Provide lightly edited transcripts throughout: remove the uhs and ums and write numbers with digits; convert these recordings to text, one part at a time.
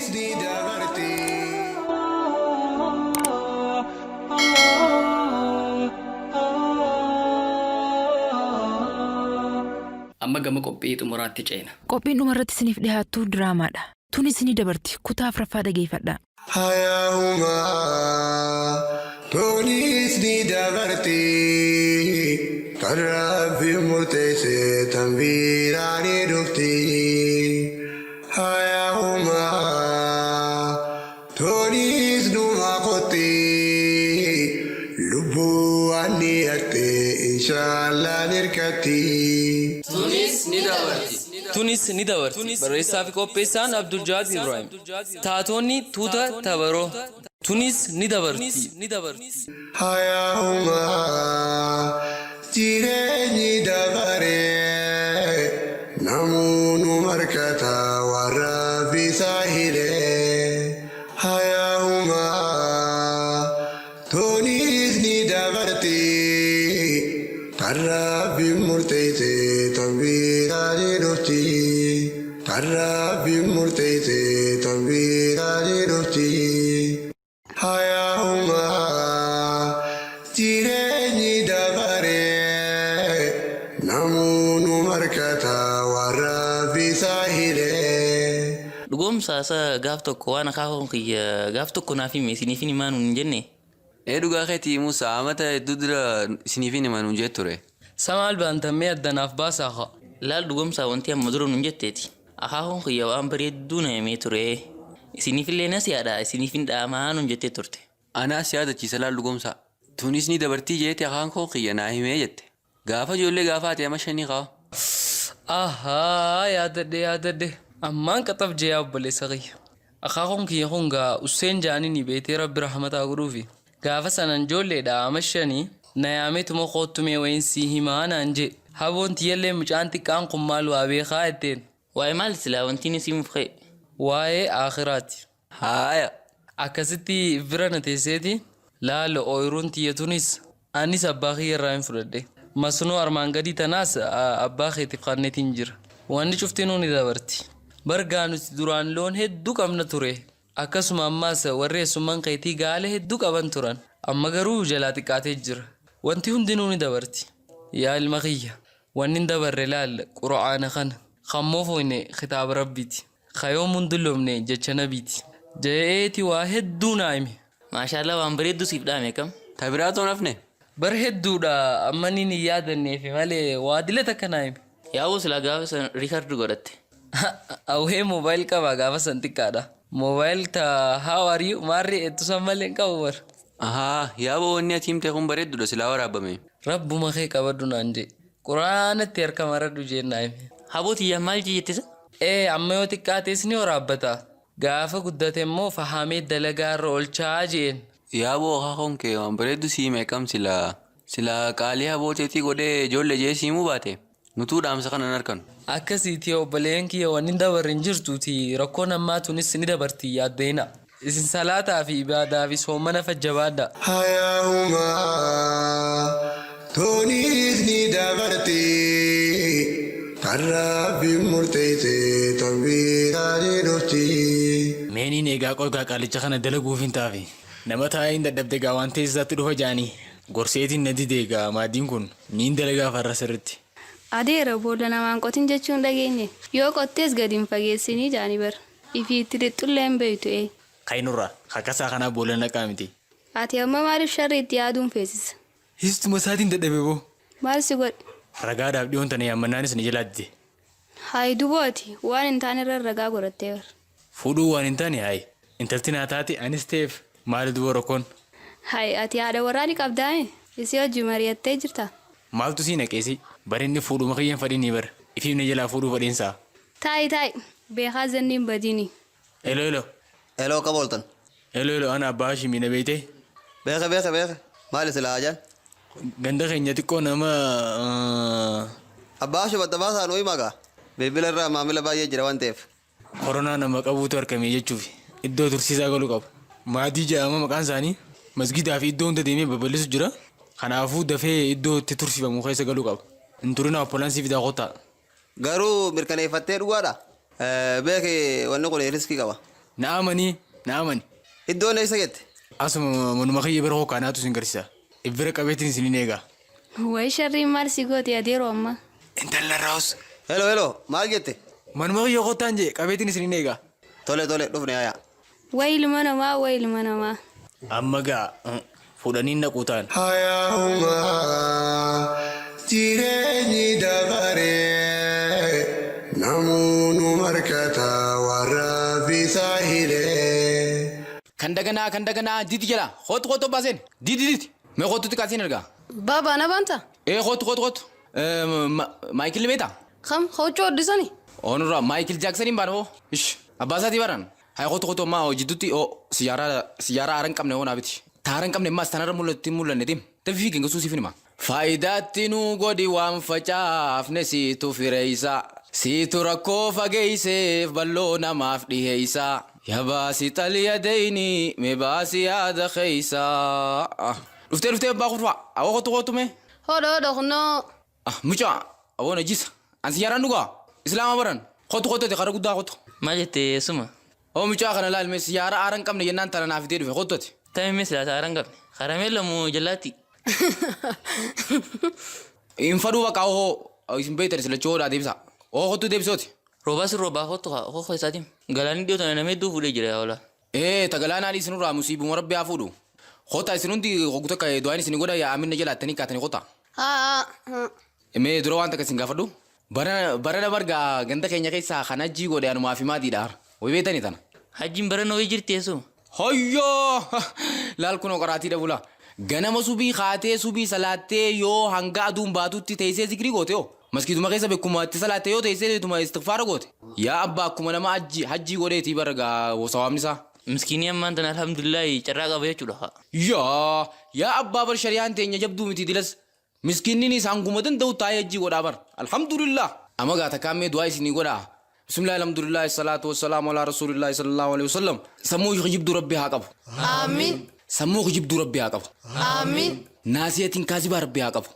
Tunis di dabarti. Amma gama qophii xumuraatti ceena. Qophiin dhumarratti isiniif dhiyaattu diraamaadha. Tunis ni dabarti. Kutaa afuraffaa dhageeffadhaa. Hayahuma Tunis di dabarti. Karabbi murteesse tambiraani dhufti. Hayahuma Tunis dhuma qotti. Lubbuu ani haqxe inshallah nirkatti. Tunis ni dabarti. Barreessaa fi qopheessaan Abdul Jawad Ibrahim. Taatonni tuuta tabaroo. Tunis ni dabarti. Hayahuma jireenyi dabaree namoonni markata warra bisaa hidhee. Hayahuma Tunis ni dabarti. Karabbi murteesse tambiraani dhufti. Karabbi murteesse tambiraani dhufti. Hayahuma jireenyi dabaree namoonni markata warra bisaa hidhee. Dhugoomsaasa gaaf tokko waan akaakuun kiyya gaaf tokko naaf hime isiniif hin himaanu hin jenne. Dhugaa keetii Musa amata hedduu dura isiniif hin himaanu jee ture. Samaal baantamee addanaaf baasaa. Laal dhugoomsaa wanti amma dura nun jetteeti. Akaakuun kiyya waan bareedduu na himee ture. Isiniif illee nas yaada isiniif hin dhaamaa nun jettee turte. Anaas yaadachiisa laal dhugoomsaa. Tunis ni dabartii jeetti akaakuun kiyya naa himee jette. Gaafa ijoollee gaafa ati amma shanii qaba. Ahaa yaadadde. Ammaan qaxaf jee obboleessa kiyya. Akaakuun kiyya kun gaa Useen jaaniin beetee rabbi rahmataa godhuufi. Gaafa sanan ijoolleedha amma shanii na yaameetuma qoottumee wayinsii himaa naan jee. Haboon tiyyallee mucaan xiqqaan kun maal waa beekaa jetteen. Waa'ee maal silaa wanti ni simuuf ka'e. Waa'ee akhiraati. Haaya. Akkasitti bira na teesseeti laala ooyiruun tiyyatunis anis abbaa kiyya irraa hin fudhadhe. Masnoo armaan gadii tanaas abbaa keetiif qanneetiin jira. Wanni cuftinuu ni dabarti. Bargaa nuti duraan loon hedduu qabna ture. Akkasuma ammaas warri eessummaan keetii gaala hedduu qaban turan. Amma garuu jalaa xiqqaatee jira. Wanti hundinuu ni dabarti. Yaa ilma kiyya. Wanni hin dabarre laal qura'aana kana. Kammoo foyne kitaaba rabbiiti. Kayoom hundulloomne jecha nabiiti. Je'eeti waa hedduu naa hime. Maashaallah waan bareedduu siif dhaame kam. Tabiraatoo nafne. Bar hedduudha amma ni hin yaadanneef malee waa dila takka naa hime. Yaa'uu silaa gaafa san riikardi godhatte. Awwee moobaayil qabaa gaafa san xiqqaadha. Moobaayil taa hawarii maarree ettusan malee hin qabu bar. Ahaa yaaba wanni ati himte kun bareedduudha silaa waraabame. Rabbuma kee qabaddu naan jee. Quraanatti harka maradhu jeen naa hime. Habootiyyaa maal jettisa? Amma yoo xiqqaates ni waraabbata. Gaafa guddate immoo fahamee dalagaa irra oolchaa jeen. Yaaboo akaakuun kee waan bareeddu siimee kam silaa qaalii habooteetii godhee ijoollee jee siimuu baate. Nutuu dhaamsa kanan harkanu. Akkasiiti obboleen kiyya wanni dabarre hin jirtuuti rakkoon ammaa tunis ni dabarti yaaddeena. Isin salaataa fi ibaadaa fi soomana fajjabaadha. Hayahuma Tunis ni dabarti. Karabbi murteesse tambiraani dhufti. Meeniin egaa qolgaa qaalicha kana dalaguuf hin taafe. Nama taa'ee hin dadhabde gaa waan teessisaatti dhufa jaanii. Gorseetiin na didee gaa maaddiin kun niin dalagaa farra sirritti. Adeera boolla namaan qotin jechuun dhageenye. Yoo qottees gadi hin fageessinii jaanii bar. Ifiitti dhixxullee hin beeytu. Kainurraa kakkasaa kanaa boolla naqaa miti. Ati amma maaliif sharri itti yaaduun feesisa? Histuma isaatiin dadhabe boo. Maal si godhe? Ragaadhaaf dhiyoon tana yaammannaanis ni jalaa dide. Hayi dubooti waan hin taane irra ragaa godhattee bar. Fuudhuu waan hin taane hayi. Intalti naa taate anis ta'eef maali duboo rakkoon? Hayi ati haadha waraani qabdaa'e isii hojii mari'attee jirta. Maaltu sii naqeesi? Barinni fuudhuma kiyyan fadhiinii bar. Ifiif na jalaa fuudhuu fadhiinsaa. Taayi beekaa zanniin badiini. Hello kaboltan. Hello ana abbaa Hashimii na beeyte. Beeka. Maali silaa ajaan? Ganda keenya xiqqoo nama Abbaa Hashim adda baasaa nuyi magaa. Bilbila irraa maamila baay'ee jira waan ta'eef. Koronaa nama qabuutu argame jechuuf iddoo tursiisaa galuu qabu. Maatii jedhama maqaan isaanii masgiidaa fi iddoo hunda deemee babal'isu jira. Kanaafuu dafee iddoo itti tursiifamu keessa galuu qabu. Hin turina oppolaansii fidaa qotaa. Garuu mirkaneeffattee dhugaadha. Beekee wanni kun riskii qaba. Naamanii naamani. Iddoon eessa jette? Asuma manuma kiyya bira hookaanaatu sin garsiisa. Ibbira qabeetiin isin eegaa. Wayi sharriin maal si gooti adeeroo amma. Intala raawus. Hello maal jette? Manuma kiyya hootaan jee qabeetiin isin eegaa. Tole dhufne yaa. Wayi ilma namaa. Amma gaa fuudhanii naquu ta'an. Hayaahuma jireenyi dabaree namoonni markata warra bisaa hilee. Kan daganaa didi jala hootu baaseen didi mee hootutti kaasiin argaa. Baba na banta? Hootu. Maayikil meeta? Kam hoochoo addisani? Onurra Maayikil Jaaksaniin baanoo. Ish abbaasatii baran. Hai hootu maa hojjetutti siyaaraa aran qabne hoonaa biti. Taaran qabne maas tanarra mul'anne tim. Tafi fiigin gosuu siif nima. Faayidaatti nu godhi waan facaafne siitu fireeysa. Siitu rakkoo fageeyseef balloo namaaf dhiheeysa. Yabaasi xaliya deyni mee baasi yaada keeysa. Dhuftee abbaa kurfaa awwa hootu mee? Hodho kunoo. Mucaa awwa najisa. An siyaaraan dhugaa islaama baran hootu te kara guddaa hootu. Maal jettee suma? Oo mucaa kana laal mee siyaara aran qabne jennaan tana naaf itee dhufe hootuti. Tammi mislata aran qabne. Karamella moo jalaatti? Infaduu bakka isin beektan sila choodaa deebisa. Hootu deebisooti. Roobas roobaa hootu isaatiin. Galaanni dhiyootan namni hedduu fuudhee jira yaa ola. Tagalaanaa isinurraa musiibuma rabbi haa fuudhu. Hootaa isin hundi hoggutta ka'ee du'aan isin godha yaa amina jalaattanii kaatanii hootaa. Mee dura waan takka isin gaafadhu. Barana margaa ganda keenya keessaa kan hajjii godhe anumaa fi maatiidha. Way beetanii tana. Hajjiin barana wayii jirti eessu. Hoyyoo! Laal kunoo qoraatii dhabula. Ganama subii kaatee subii salaattee yoo hanga aduun baatutti teessee zikrii goote yoo. Maskiituma keessa beekuma itti salaattee yoo teessee ituma istighfaara goote. Yaa abbaa akkuma nama hajjii godheetii barga sawaamni isaa. Miskiinii ammaan tana alhamdulillahi carraa qaba jechuudha. Yaa abbaa bar shari'aan teenya jabduu miti dilas. Miskiinni isaan guma danda'u taa'ee hajjii godhaa bar. Alhamdulillah. Amma gaata kaammee du'aa isinii godhaa. Bismillah alhamdulillah salatu wassalamu ala rasulillahi sallallahu alaihi wasallam. Sammuu jibdu rabbi haa qabu. Amiin. Sammuu jibdu rabbi haa qabu. Amiin. Naasiyatiin kaasibaa rabbi haa qabu.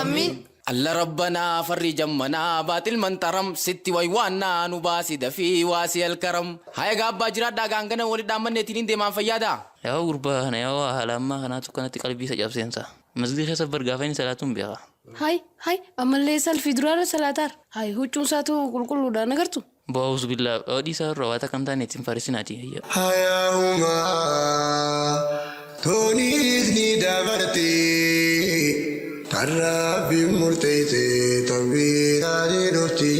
Amiin. Allah rabbana farri jammana baatil mantaram sitti waywaannaa nu baasi dafii waasi alkaram. Haya gaabbaa jiraadhaa gaangana wali dhaammanneetiin deemaan fayyaada. Yaa gurbaa kana yaa haala ammaa kanaatu kanatti qalbii isa cabseensa. Masjidii keessa bargaafanii salaatuun beeka. Hai ammallee salfii duraarra salaatar. Hai huccuun isaatu qulqulluudhaan agartu. Baawus billaa odii isaa irraa waan takka hin taane ittiin farisinaati. Hayaahuma tooniis ni dabarti karraa fi murteeyse tambiiraa jedhutti.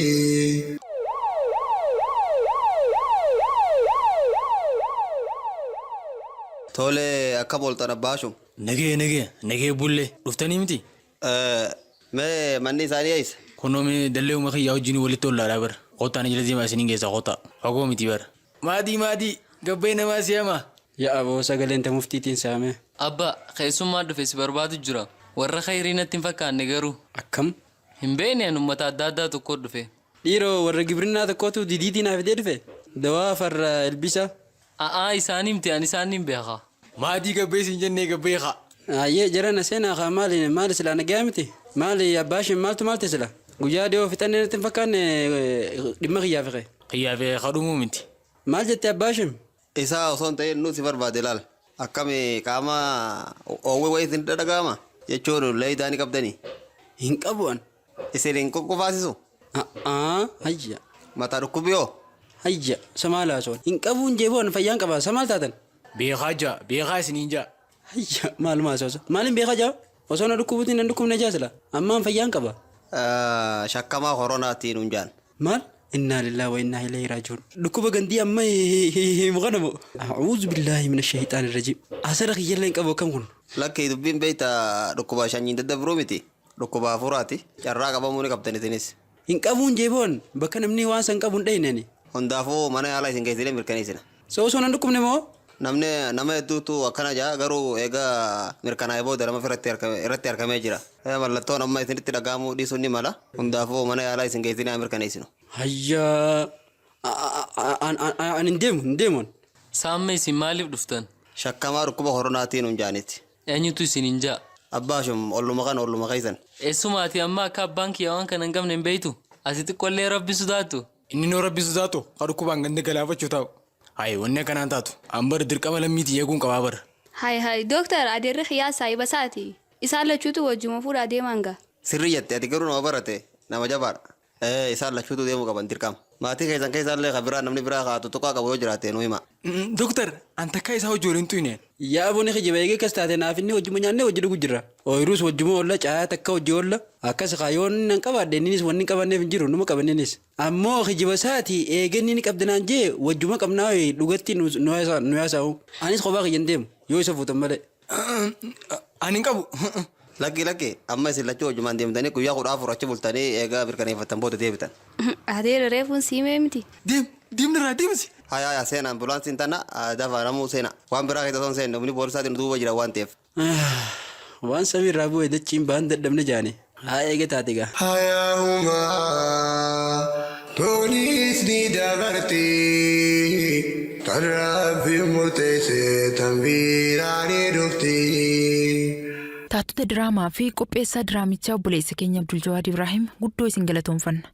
Tole akka booltan abbaashum. Nagee bullee dhuftanii miti. Mee manni isaanii eessa? Kunoo mee dallee uumaa kiyyaa wajjin walitti ollaadhaa bara. Qottaan jala deemaa isiniin geessaa qotaa. Fagoo miti bara. Maatii gabbee namaa si'ama. Yaa aboo sagaleen ta muftiitiin saame. Abbaa keessummaa dhufe si barbaadu jira. Warra khayrii natti hin fakkaanne garuu. Akkam? Hin beekne uummata adda addaa tokko dhufe. Dhiiroo warra gibirinnaa tokkotu didiitiin hafidee dhufe. Dawaa farra elbisa. Isaanii miti ani isaanii beeka. Maatii gabbee siin jennee gabbee haa. Ayyee jarana seenaa kaa maali silaa nagaa miti? Maali abbaashin maaltu sila? Guyyaa dhiyoo fixannee natti hin fakkaanne dhimma kiyyaa fiqe. Kiyyaa fiqe kadhumuu miti. Maal jette abbaashin? Isaa osoo hin ta'in nuti barbaade laal. Akkami qaama oowwee wayii isin dhadhaga'ama jechuun leeyidaa ni qabdanii. Hin qabu'an. Isin hin qoqqofaasisu. Hayya. Mataa dhukkubiyoo. Hayya samaala osoon. Hin qabuun jeeboon fayyaan qaba samaal taatan. Beekaa isiniin jaa. Hayya maaluma asoosa. Maaliin beekaa jaa? Osoo na dhukkubuutiin nan dhukkubne jaasila. Ammaan fayyaan qaba. Shakkamaa koronaatiin hunjaan. Maal? Innaa lillahi wa innaa ilayhi raaji'uun. Dhukkuba gandii amma himu kana moo? A'uudhu billaahi mina shayitaani rajiim. Asara kiyyallee hin qabu akkam kun. Lakkii dubbiin beektaa dhukkuba shanyiin daddabiruu miti. Dhukkuba afuraati. Carraa qabamuu ni qabdan isinis. Hin qabuun jeeboon bakka namni waan san qabu hin dhayinani. Hundaafuu mana yaalaa isin geessilee mirkaneessina. Osoo nan dhukkubne moo? Nama hedduutu akkana jaa garuu egaa mirkanaa'ee booda nama irratti argamee jira. Mallattoon amma isinitti dhaga'amuu dhiisuun ni mala. Hundaafuu mana yaalaa isin geessinee mirkaneessinu. Hayyaa. Ani hin deemuun. Saamme isin maaliif dhuftan? Shakkamaa dhukkuba koronaatiin hunjaanitti. Eenyutu isin hin jaa? Abbaashum olluma keessan. Eessumaati amma akka abbaan kiyyaa waan kana hin qabne hin beeytu. Asitti qollee rabbi sodaatu. Inni noo rabbi sodaatu haa dhukkubaan ganda galaafachuu taa'u. Hayi wanni akkanaan taatu an bar dirqama lammiitii eeguun qabaa bara. Hay dooktar adeerri xiyyaa saayibasaati. Isaan lachuutu wajjuma fuudhaa deeman gaa. Sirrii jette ati garuu nama barate nama jabaadha. Isaan lachuutu deemuu qaban dirqama. Maatii keessallee kan biraa namni biraa kaatu tuqaa qabu yoo jiraate nu hima. Doktar an takka isaa hojii waliin tuyne. Yaa booni kijiba eegee kas taate naaf inni hojii nyaannee hojii dhugu jira. Ooyiruus hojii olla caayaa takka hojii olla akkas kaayoon nan qabaadde innis wanni qabanneef hin jiru numa qabannenis. Ammoo kijiba isaati eegeen inni qabdanaan jee wajjuma qabnaa dhugatti nu yaasa'u. Anis kophaa kiyyan deemu yoo isa fuutan malee. Ani hin qabu. Lakki amma isin lachuu hojumaan deemtanii guyyaa 14 achi bultanii eegaa mirkaneeffatan booda deebitan. Adeera reefuun siimee miti. Deemnirraa deemsi. Haya seena ambulaansiin tana dafa namuu seena waan biraa keessa son seenne humni poolisaatiin duuba jira waan ta'eef. Waan samiirraa bu'ee dachiin baan dadhabne jaane. Haa eege taate gaa. Hayaahuma toonis ni dabarti kan rabbi murteesse tan biraa ni dhufti. Taatota diraamaa fi qopheessaa diraamichaa obboleessa keenya Abdul Jawaad Ibrahim guddoo isin galatoomfanna.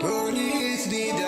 Police need